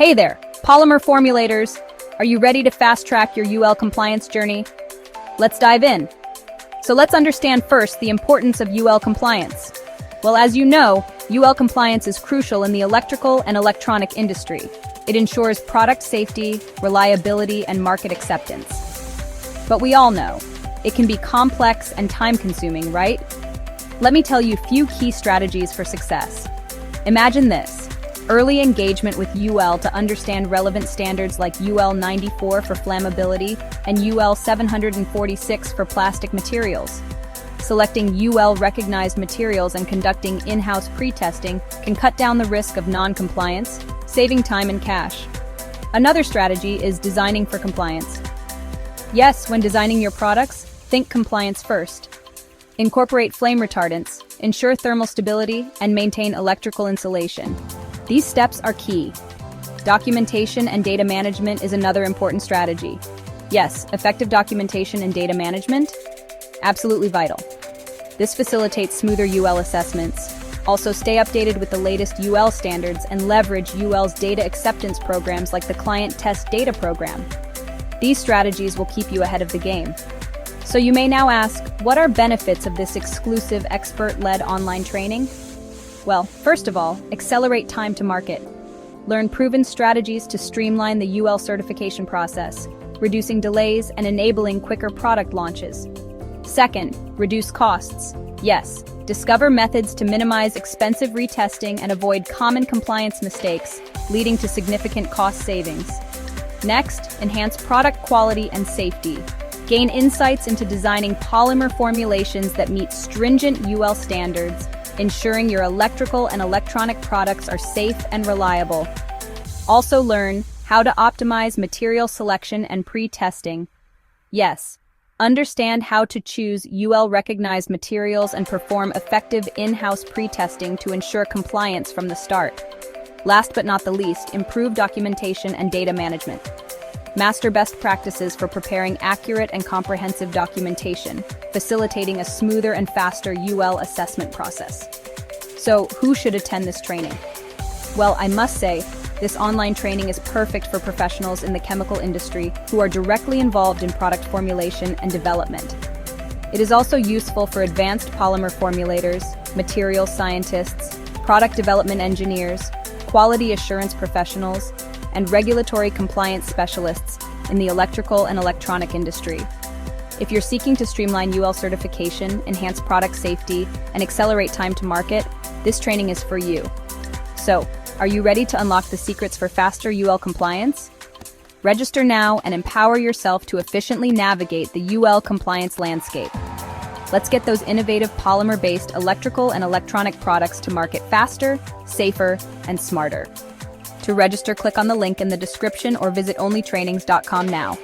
Hey there, Polymer Formulators. Are you ready to fast-track your UL compliance journey? Let's dive in. So let's understand first the importance of UL compliance. Well, as you know, UL compliance is crucial in the electrical and electronic industry. It ensures product safety, reliability, and market acceptance. But we all know, it can be complex and time-consuming, right? Let me tell you a few key strategies for success. Imagine this: early engagement with UL to understand relevant standards like UL 94 for flammability and UL 746 for plastic materials. Selecting UL-recognized materials and conducting in-house pre-testing can cut down the risk of non-compliance, saving time and cash. Another strategy is designing for compliance. Yes, when designing your products, think compliance first. Incorporate flame retardants, ensure thermal stability, and maintain electrical insulation. These steps are key. Documentation and data management is another important strategy. Yes, effective documentation and data management? Absolutely vital. This facilitates smoother UL assessments. Also, stay updated with the latest UL standards and leverage UL's data acceptance programs like the Client Test Data Program. These strategies will keep you ahead of the game. So you may now ask, what are benefits of this exclusive expert-led online training? Well, first of all, accelerate time to market. Learn proven strategies to streamline the UL certification process, reducing delays and enabling quicker product launches. Second, reduce costs. Yes, discover methods to minimize expensive retesting and avoid common compliance mistakes, leading to significant cost savings. Next, enhance product quality and safety. Gain insights into designing polymer formulations that meet stringent UL standards, ensuring your electrical and electronic products are safe and reliable. Also learn how to optimize material selection and pre-testing. Yes, understand how to choose UL-recognized materials and perform effective in-house pre-testing to ensure compliance from the start. Last but not the least, improve documentation and data management. Master best practices for preparing accurate and comprehensive documentation, facilitating a smoother and faster UL assessment process. So, who should attend this training? Well, I must say, this online training is perfect for professionals in the chemical industry who are directly involved in product formulation and development. It is also useful for advanced polymer formulators, material scientists, product development engineers, quality assurance professionals, and regulatory compliance specialists in the electrical and electronic industry. If you're seeking to streamline UL certification, enhance product safety, and accelerate time to market, this training is for you. So, are you ready to unlock the secrets for faster UL compliance? Register now and empower yourself to efficiently navigate the UL compliance landscape. Let's get those innovative polymer-based electrical and electronic products to market faster, safer, and smarter. To register, click on the link in the description or visit OnlyTRAININGS.com now.